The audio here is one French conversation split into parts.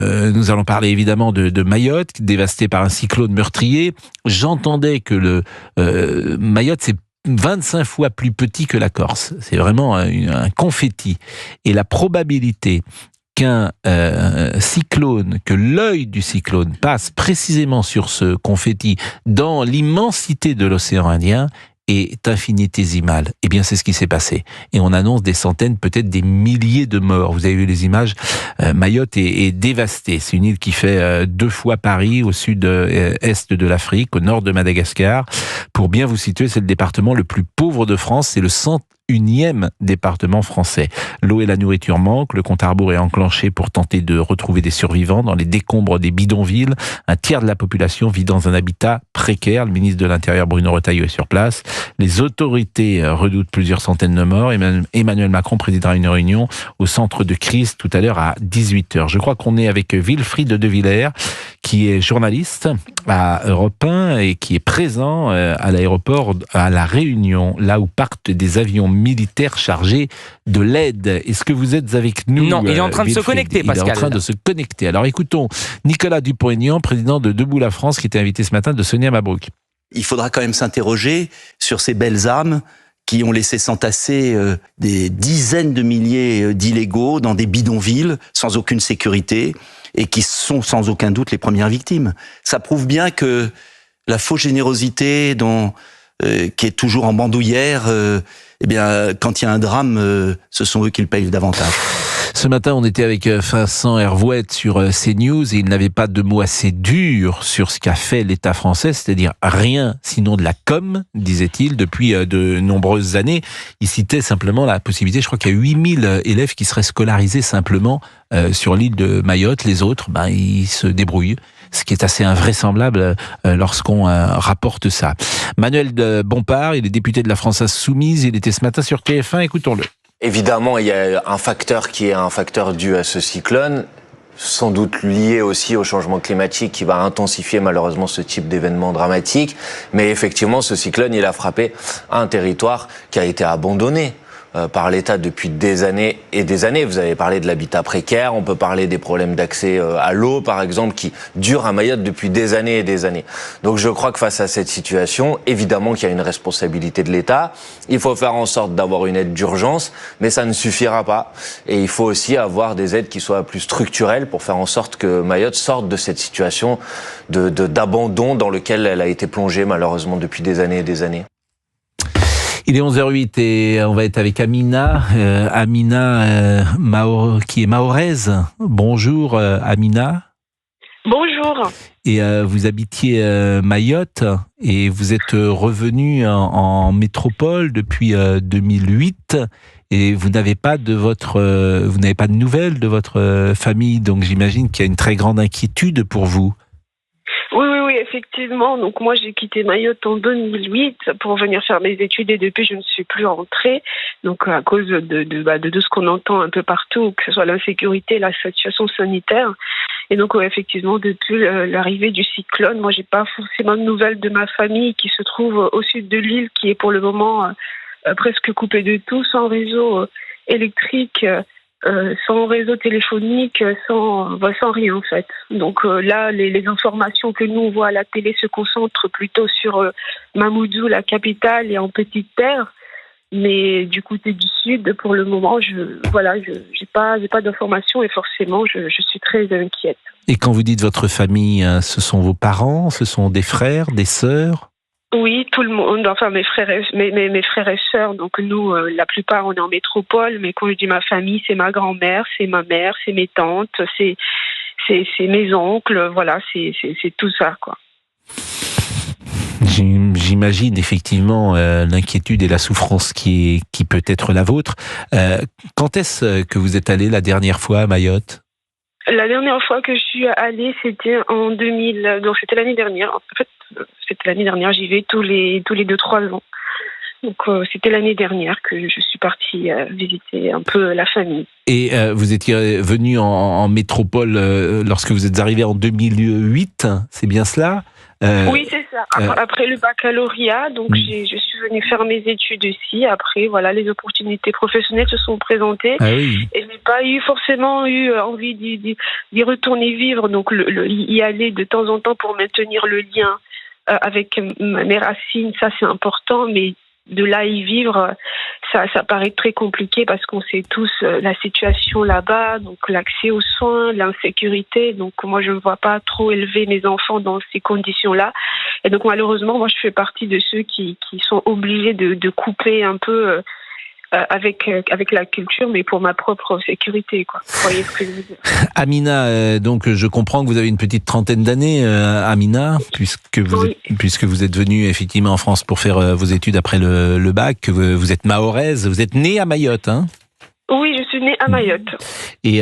Nous allons parler évidemment de Mayotte, dévastée par un cyclone meurtrier. J'entendais que Mayotte, c'est 25 fois plus petit que la Corse. C'est vraiment un confetti. Et la probabilité qu'un cyclone, que l'œil du cyclone passe précisément sur ce confetti dans l'immensité de l'océan Indien est infinitésimale. Eh bien, c'est ce qui s'est passé. Et on annonce des centaines, peut-être des milliers de morts. Vous avez vu les images. Mayotte est dévastée. C'est une île qui fait 2 fois Paris, au sud-est de l'Afrique, au nord de Madagascar. Pour bien vous situer, c'est le département le plus pauvre de France. C'est le 101e département français. L'eau et la nourriture manquent. Le compte à rebours est enclenché pour tenter de retrouver des survivants dans les décombres des bidonvilles. Un tiers de la population vit dans un habitat précaire. Le ministre de l'Intérieur, Bruno Retailleau, est sur place. Les autorités redoutent plusieurs centaines de morts. Emmanuel Macron présidera une réunion au centre de crise tout à l'heure à 18h. Je crois qu'on est avec Wilfried de Villers, qui est journaliste à Europe 1 et qui est présent à l'aéroport à La Réunion, là où partent des avions militaires chargés de l'aide. Est-ce que vous êtes avec nous? Non, il est en train de se connecter, Pascal. Il est en train de se connecter. Alors écoutons Nicolas Dupont-Aignan, président de Debout la France, qui était invité ce matin de Sonia Mabrouk. Il faudra quand même s'interroger sur ces belles âmes qui ont laissé s'entasser des dizaines de milliers d'illégaux dans des bidonvilles sans aucune sécurité et qui sont sans aucun doute les premières victimes. Ça prouve bien que la fausse générosité qui est toujours en bandoulière, eh bien, quand il y a un drame, ce sont eux qui le payent davantage. Ce matin, on était avec Vincent Hervouette sur CNews et il n'avait pas de mots assez durs sur ce qu'a fait l'État français, c'est-à-dire rien sinon de la com, disait-il, depuis de nombreuses années. Il citait simplement la possibilité, je crois qu'il y a 8000 élèves qui seraient scolarisés simplement sur l'île de Mayotte. Les autres, ils se débrouillent. Ce qui est assez invraisemblable lorsqu'on rapporte ça. Manuel Bompard, il est député de la France Insoumise, il était ce matin sur TF1, écoutons-le. Évidemment, il y a un facteur qui est un facteur dû à ce cyclone, sans doute lié aussi au changement climatique qui va intensifier malheureusement ce type d'événement dramatique. Mais effectivement, ce cyclone, il a frappé un territoire qui a été abandonné par l'État depuis des années et des années. Vous avez parlé de l'habitat précaire, on peut parler des problèmes d'accès à l'eau, par exemple, qui durent à Mayotte depuis des années et des années. Donc je crois que face à cette situation, évidemment qu'il y a une responsabilité de l'État. Il faut faire en sorte d'avoir une aide d'urgence, mais ça ne suffira pas. Et il faut aussi avoir des aides qui soient plus structurelles pour faire en sorte que Mayotte sorte de cette situation d'abandon dans lequel elle a été plongée malheureusement depuis des années et des années. Il est 11h08 et on va être avec Amina, qui est mahoraise. Bonjour Amina. Bonjour. Et vous habitiez Mayotte et vous êtes revenue en métropole depuis 2008 et vous n'avez pas de nouvelles de votre famille, donc j'imagine qu'il y a une très grande inquiétude pour vous. Oui, effectivement. Donc moi, j'ai quitté Mayotte en 2008 pour venir faire mes études et depuis, je ne suis plus rentrée. Donc à cause de ce qu'on entend un peu partout, que ce soit l'insécurité, la situation sanitaire. Et donc effectivement, depuis l'arrivée du cyclone, moi, j'ai pas forcément de nouvelles de ma famille qui se trouve au sud de l'île, qui est pour le moment presque coupée de tout, sans réseau électrique. Sans réseau téléphonique, sans rien en fait. Donc là, les informations que nous on voit à la télé se concentrent plutôt sur Mamoudzou, la capitale, et en Petite Terre. Mais du côté du sud, pour le moment, j'ai pas d'informations et forcément, je suis très inquiète. Et quand vous dites votre famille, ce sont vos parents, ce sont des frères, des sœurs? Oui, tout le monde, enfin mes frères et sœurs, donc nous, la plupart, on est en métropole, mais quand je dis ma famille, c'est ma grand-mère, c'est ma mère, c'est mes tantes, c'est mes oncles, voilà, c'est tout ça, quoi. J'imagine effectivement l'inquiétude et la souffrance qui peut être la vôtre. Quand est-ce que vous êtes allé la dernière fois à Mayotte ? La dernière fois que je suis allée, c'était en 2000, donc c'était l'année dernière. En fait, c'était l'année dernière, j'y vais tous les 2-3 ans. Donc c'était l'année dernière que je suis partie visiter un peu la famille. Et vous étiez venu en métropole lorsque vous êtes arrivé en 2008, c'est bien cela ? Oui, c'est ça. Voilà. Après le baccalauréat, donc je suis venue faire mes études ici. Après, voilà, les opportunités professionnelles se sont présentées. Ah oui. Et je n'ai pas forcément eu envie d'y retourner vivre, donc y aller de temps en temps pour maintenir le lien avec mes racines, ça c'est important, mais de là y vivre, ça paraît très compliqué parce qu'on sait tous la situation là-bas, donc l'accès aux soins, l'insécurité. Donc moi je ne vois pas trop élever mes enfants dans ces conditions-là. Et donc malheureusement, moi je fais partie de ceux qui sont obligés de couper un peu avec la culture, mais pour ma propre sécurité, quoi. Vous voyez ce que je veux dire. Amina, donc je comprends que vous avez une petite trentaine d'années, Amina, puisque vous êtes venue effectivement en France pour faire vos études après le bac, que vous êtes mahoraise, vous êtes née à Mayotte, hein? Oui, je suis née à Mayotte. Et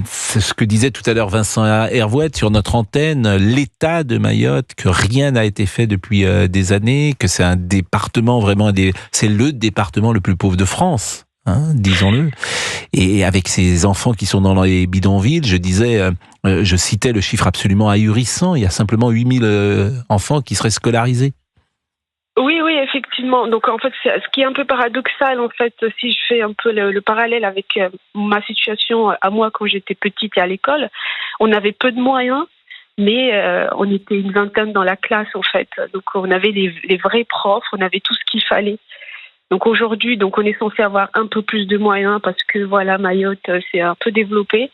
c'est ce que disait tout à l'heure Vincent Hervouet sur notre antenne, l'état de Mayotte, que rien n'a été fait depuis des années, que c'est un département vraiment, c'est le département le plus pauvre de France, hein, disons-le. Et avec ces enfants qui sont dans les bidonvilles, je citais le chiffre absolument ahurissant, il y a simplement 8000 enfants qui seraient scolarisés. Oui, effectivement. Donc en fait, ce qui est un peu paradoxal, en fait, si je fais un peu le parallèle avec ma situation à moi quand j'étais petite et à l'école, on avait peu de moyens, mais on était une vingtaine dans la classe, en fait. Donc on avait les vrais profs, on avait tout ce qu'il fallait. Donc aujourd'hui, on est censé avoir un peu plus de moyens parce que voilà, Mayotte c'est un peu développé.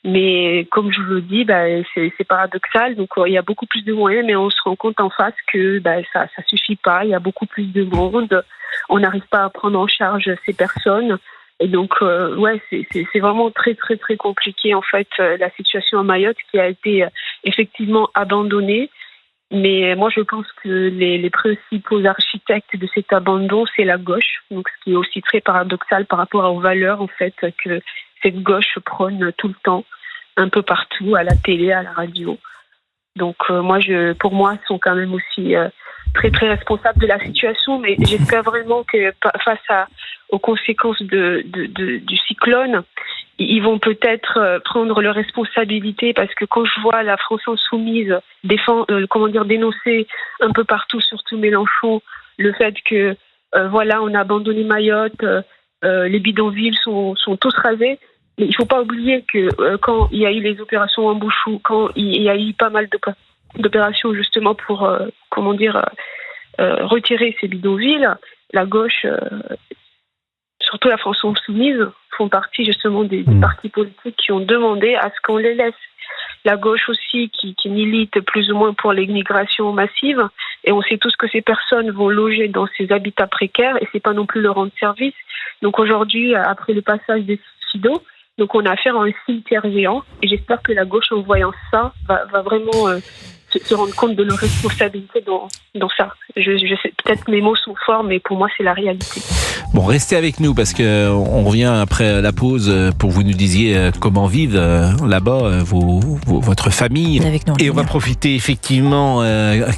Mais comme je vous le dis, c'est paradoxal. Donc il y a beaucoup plus de moyens, mais on se rend compte en face que ça suffit pas. Il y a beaucoup plus de monde. On n'arrive pas à prendre en charge ces personnes. Et donc c'est vraiment très très très compliqué en fait la situation à Mayotte qui a été effectivement abandonnée. Mais moi je pense que les principaux architectes de cet abandon c'est la gauche. Donc ce qui est aussi très paradoxal par rapport aux valeurs en fait que cette gauche prône tout le temps, un peu partout, à la télé, à la radio. Donc pour moi, ils sont quand même aussi très très responsables de la situation, mais j'espère vraiment que face aux conséquences du cyclone, ils vont peut-être prendre leurs responsabilités, parce que quand je vois la France insoumise dénoncer un peu partout, surtout Mélenchon, le fait que on a abandonné Mayotte, les bidonvilles sont tous rasés. Mais il ne faut pas oublier que quand il y a eu les opérations en Bouchou, quand il y a eu pas mal d'opérations justement pour retirer ces bidonvilles, la gauche, surtout la France insoumise, font partie justement des partis politiques qui ont demandé à ce qu'on les laisse. La gauche aussi qui milite plus ou moins pour l'immigration massive, et on sait tous que ces personnes vont loger dans ces habitats précaires et c'est pas non plus leur rendre service. Donc aujourd'hui, après le passage des Fido, donc on a affaire à un cimetière géant, et j'espère que la gauche, en voyant ça, va vraiment se rendre compte de leur responsabilité dans ça. Je sais, peut-être mes mots sont forts, mais pour moi c'est la réalité. Bon, restez avec nous parce que on revient après la pause pour que vous nous disiez comment vivent là-bas votre famille. Avec nous, et on va profiter effectivement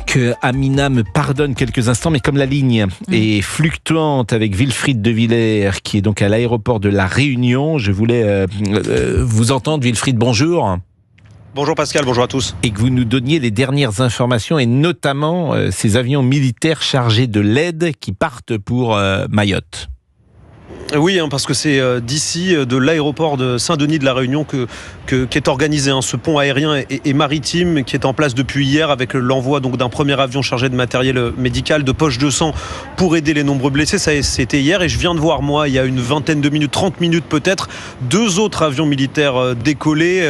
que Amina me pardonne quelques instants, mais comme la ligne est fluctuante avec Wilfried de Villers qui est donc à l'aéroport de La Réunion, je voulais vous entendre. Wilfried, bonjour. Bonjour Pascal, bonjour à tous. Et que vous nous donniez les dernières informations, et notamment ces avions militaires chargés de l'aide qui partent pour Mayotte. Oui, parce que c'est d'ici, de l'aéroport de Saint-Denis de la Réunion qu'est organisé ce pont aérien et maritime qui est en place depuis hier, avec l'envoi donc d'un premier avion chargé de matériel médical, de poches de sang pour aider les nombreux blessés. Ça, c'était hier, et je viens de voir, moi, il y a une vingtaine de minutes, 30 minutes peut-être, 2 autres avions militaires décollés.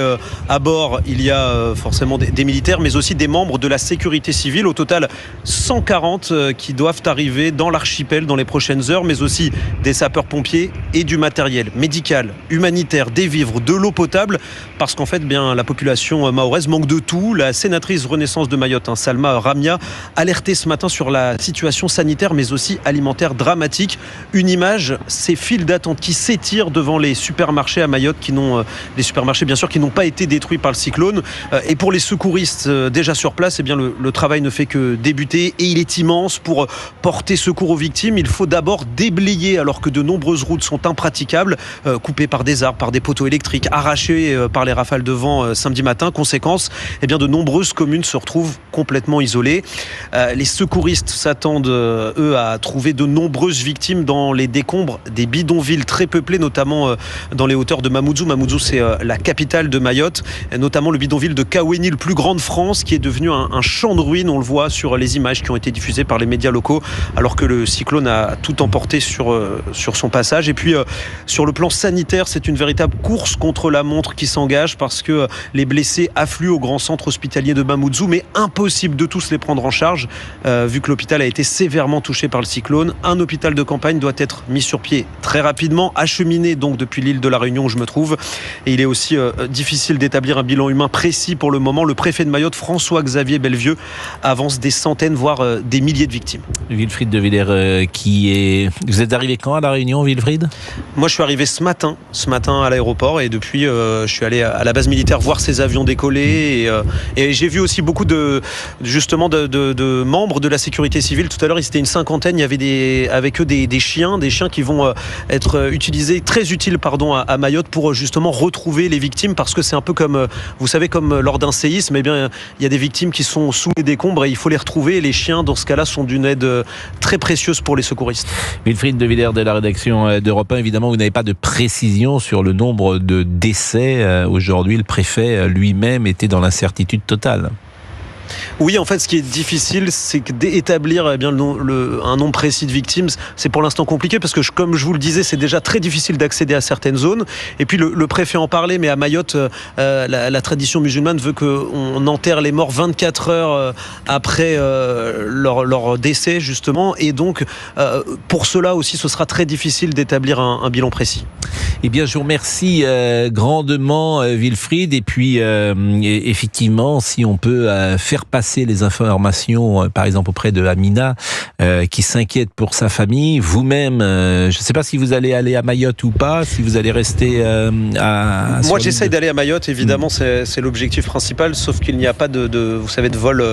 À bord, il y a forcément des militaires, mais aussi des membres de la sécurité civile. Au total, 140 qui doivent arriver dans l'archipel dans les prochaines heures, mais aussi des sapeurs-pompiers et du matériel médical, humanitaire, des vivres, de l'eau potable, parce qu'en fait, la population mahoraise manque de tout. La sénatrice Renaissance de Mayotte, Salma Ramia, alertait ce matin sur la situation sanitaire, mais aussi alimentaire dramatique. Une image, ces files d'attente qui s'étirent devant les supermarchés à Mayotte, les supermarchés bien sûr qui n'ont pas été détruits par le cyclone. Et pour les secouristes déjà sur place, le travail ne fait que débuter, et il est immense. Pour porter secours aux victimes, il faut d'abord déblayer, alors que de nombreuses routes sont impraticables, coupées par des arbres, par des poteaux électriques, arrachées par les rafales de vent samedi matin. Conséquence, de nombreuses communes se retrouvent complètement isolées. Les secouristes s'attendent, eux, à trouver de nombreuses victimes dans les décombres des bidonvilles très peuplés, notamment dans les hauteurs de Mamoudzou. Mamoudzou, c'est la capitale de Mayotte, notamment le bidonville de Kawéni, le plus grand de France, qui est devenu un champ de ruines. On le voit sur les images qui ont été diffusées par les médias locaux, alors que le cyclone a tout emporté sur son passage. Et puis, sur le plan sanitaire, c'est une véritable course contre la montre qui s'engage, parce que les blessés affluent au grand centre hospitalier de Mamoudzou, mais impossible de tous les prendre en charge, vu que l'hôpital a été sévèrement touché par le cyclone. Un hôpital de campagne doit être mis sur pied très rapidement, acheminé donc depuis l'île de la Réunion où je me trouve. Et il est aussi difficile d'établir un bilan humain précis pour le moment. Le préfet de Mayotte, François-Xavier Bellevieux, avance des centaines, voire des milliers de victimes. Wilfried de Villers, vous êtes arrivé quand à la Réunion, Wilfried ? Moi, je suis arrivé ce matin à l'aéroport, et depuis, je suis allé à la base militaire voir ces avions décoller, et j'ai vu aussi beaucoup de membres de la sécurité civile. Tout à l'heure, ils étaient une cinquantaine. Il y avait avec eux des chiens qui vont être utilisés, très utiles, à Mayotte, pour justement retrouver les victimes, parce que c'est un peu comme, vous savez, comme lors d'un séisme, il y a des victimes qui sont sous les décombres et il faut les retrouver. Et les chiens, dans ce cas-là, sont d'une aide très précieuse pour les secouristes. Wilfried de Villers de la rédaction d'Europe 1, évidemment, vous n'avez pas de précision sur le nombre de décès. Aujourd'hui, le préfet lui-même était dans l'incertitude totale. Oui, en fait, ce qui est difficile, c'est d'établir un nombre précis de victimes. C'est pour l'instant compliqué, parce que, comme je vous le disais, c'est déjà très difficile d'accéder à certaines zones. Et puis, le préfet en parlait, mais à Mayotte, la tradition musulmane veut qu'on enterre les morts 24 heures après leur décès, justement. Et donc, pour cela aussi, ce sera très difficile d'établir un bilan précis. Eh bien, je vous remercie grandement, Wilfried. Et puis, effectivement, si on peut faire passer les informations, par exemple auprès de Amina, qui s'inquiète pour sa famille. Vous-même, je ne sais pas si vous allez aller à Mayotte ou pas, si vous allez rester Moi, j'essaye d'aller à Mayotte, évidemment, c'est l'objectif principal, sauf qu'il n'y a pas de vol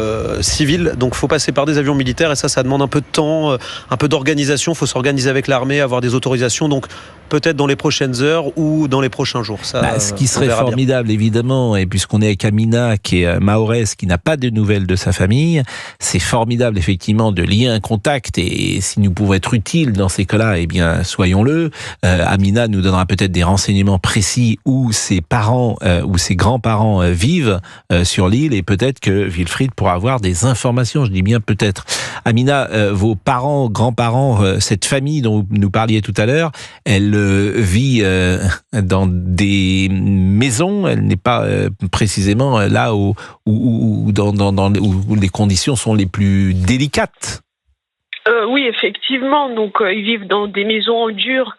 civil, donc il faut passer par des avions militaires, et ça demande un peu de temps, un peu d'organisation. Il faut s'organiser avec l'armée, avoir des autorisations, donc peut-être dans les prochaines heures ou dans les prochains jours. Ce qui serait formidable, évidemment, et puisqu'on est avec Amina, qui est mahoraise, qui n'a pas de nouvelles de sa famille, c'est formidable, effectivement, de lier un contact, et si nous pouvons être utiles dans ces cas-là, eh bien, soyons-le. Amina nous donnera peut-être des renseignements précis où ses parents ou ses grands-parents vivent sur l'île, et peut-être que Wilfried pourra avoir des informations, je dis bien peut-être. Amina, vos parents, grands-parents, cette famille dont vous nous parliez tout à l'heure, elle vit dans des maisons, elle n'est pas précisément là où les conditions sont les plus délicates. Oui, effectivement. Donc, ils vivent dans des maisons en dur,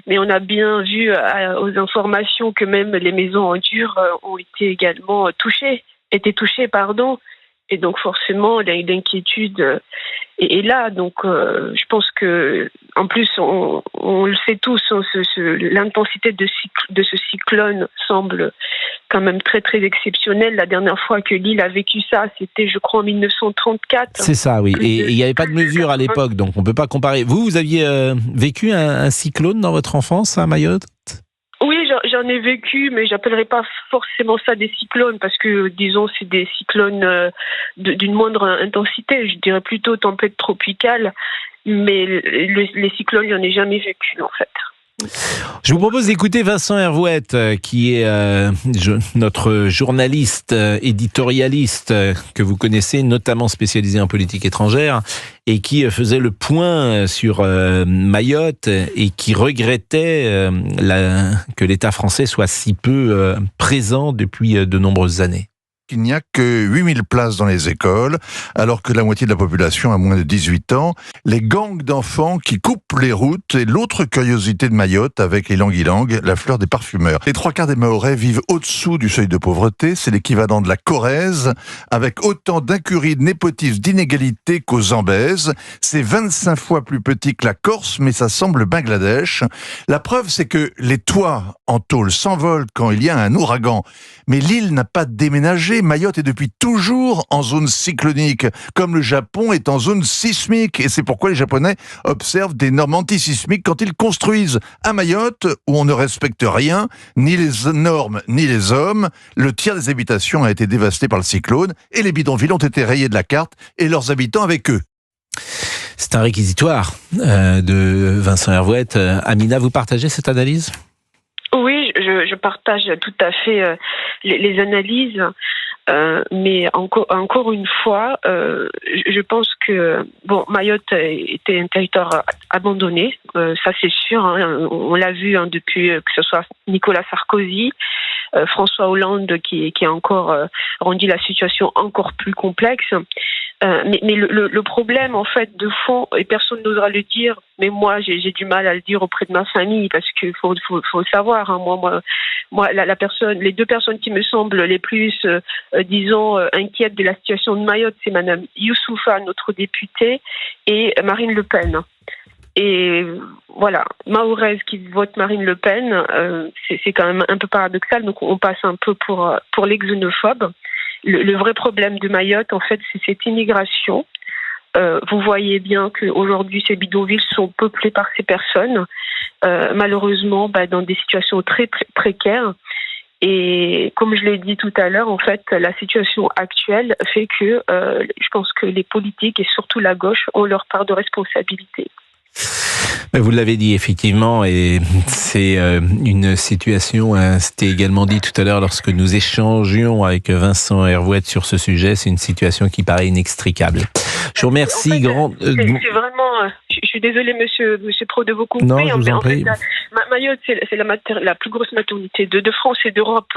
mais on a bien vu aux informations que même les maisons en dur ont été également touchées. Et donc, forcément, l'inquiétude est là. Donc, je pense que, en plus, on le sait tous, l'intensité de ce cyclone semble quand même très, très exceptionnelle. La dernière fois que l'île a vécu ça, c'était, je crois, en 1934. C'est ça, oui. Et il n'y avait pas de mesure à l'époque, donc on ne peut pas comparer. Vous aviez vécu un cyclone dans votre enfance à Mayotte ? Oui, j'en ai vécu, mais j'appellerais pas forcément ça des cyclones, parce que, disons, c'est des cyclones d'une moindre intensité. Je dirais plutôt tempête tropicale, mais les cyclones, j'en ai jamais vécu, en fait. Je vous propose d'écouter Vincent Hervouette, qui est notre journaliste, éditorialiste, que vous connaissez, notamment spécialisé en politique étrangère, et qui faisait le point sur Mayotte et qui regrettait que l'État français soit si peu présent depuis de nombreuses années. Il n'y a que 8000 places dans les écoles, alors que la moitié de la population a moins de 18 ans. Les gangs d'enfants qui coupent les routes est l'autre curiosité de Mayotte, avec les Languilang, la fleur des parfumeurs. Les 3/4 des Mahorais vivent au-dessous du seuil de pauvreté. C'est l'équivalent de la Corrèze, avec autant d'incurie, de népotisme, d'inégalité qu'aux Zambèze. C'est 25 fois plus petit que la Corse, mais ça semble le Bangladesh. La preuve, c'est que les toits en tôle s'envolent quand il y a un ouragan. Mais l'île n'a pas déménagé. clé, Mayotte est depuis toujours en zone cyclonique, comme le Japon est en zone sismique. Et c'est pourquoi les Japonais observent des normes antisismiques quand ils construisent. À Mayotte, où on ne respecte rien, ni les normes, ni les hommes, le tiers des habitations a été dévasté par le cyclone et les bidonvilles ont été rayés de la carte et leurs habitants avec eux. C'est un réquisitoire de Vincent Hervouette. Amina, vous partagez cette analyse ? Oui, je partage tout à fait les analyses, mais encore une fois, je pense que Mayotte était un territoire abandonné, ça c'est sûr, hein, on l'a vu depuis que ce soit Nicolas Sarkozy, François Hollande qui a encore rendu la situation encore plus complexe. Mais le problème en fait de fond, et personne n'osera le dire, mais moi j'ai du mal à le dire auprès de ma famille parce qu'il faut le savoir. Hein, moi les deux personnes qui me semblent les plus inquiètes de la situation de Mayotte, c'est Madame Youssoufa, notre députée, et Marine Le Pen. Et voilà, Mahorez qui vote Marine Le Pen, c'est quand même un peu paradoxal. Donc on passe un peu pour l'exxénophobe. Le vrai problème de Mayotte, en fait, c'est cette immigration. Vous voyez bien qu'aujourd'hui, ces bidonvilles sont peuplés par ces personnes, malheureusement, dans des situations très précaires. Et comme je l'ai dit tout à l'heure, en fait, la situation actuelle fait que je pense que les politiques et surtout la gauche ont leur part de responsabilité. Vous l'avez dit effectivement, et c'est une situation, c'était également dit tout à l'heure lorsque nous échangions avec Vincent Hervouette sur ce sujet, c'est une situation qui paraît inextricable. Je vous remercie. C'est vraiment, je suis désolée monsieur Pro de vous couper. Non, je vous en prie. Mayotte, c'est la plus grosse maternité de France et d'Europe.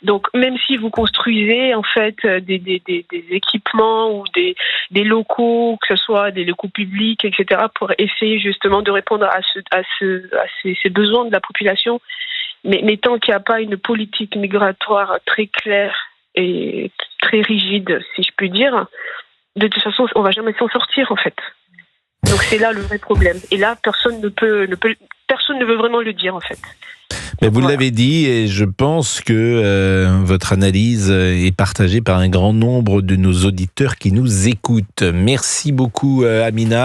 Donc, même si vous construisez en fait des équipements ou des locaux, que ce soit des locaux publics, etc., pour essayer justement de répondre à ces besoins de la population, mais tant qu'il n'y a pas une politique migratoire très claire et très rigide, si je puis dire, de toute façon, on va jamais s'en sortir en fait. Donc c'est là le vrai problème. Et là, personne ne veut vraiment le dire en fait. Mais vous l'avez dit, et je pense que votre analyse est partagée par un grand nombre de nos auditeurs qui nous écoutent. Merci beaucoup, Amina.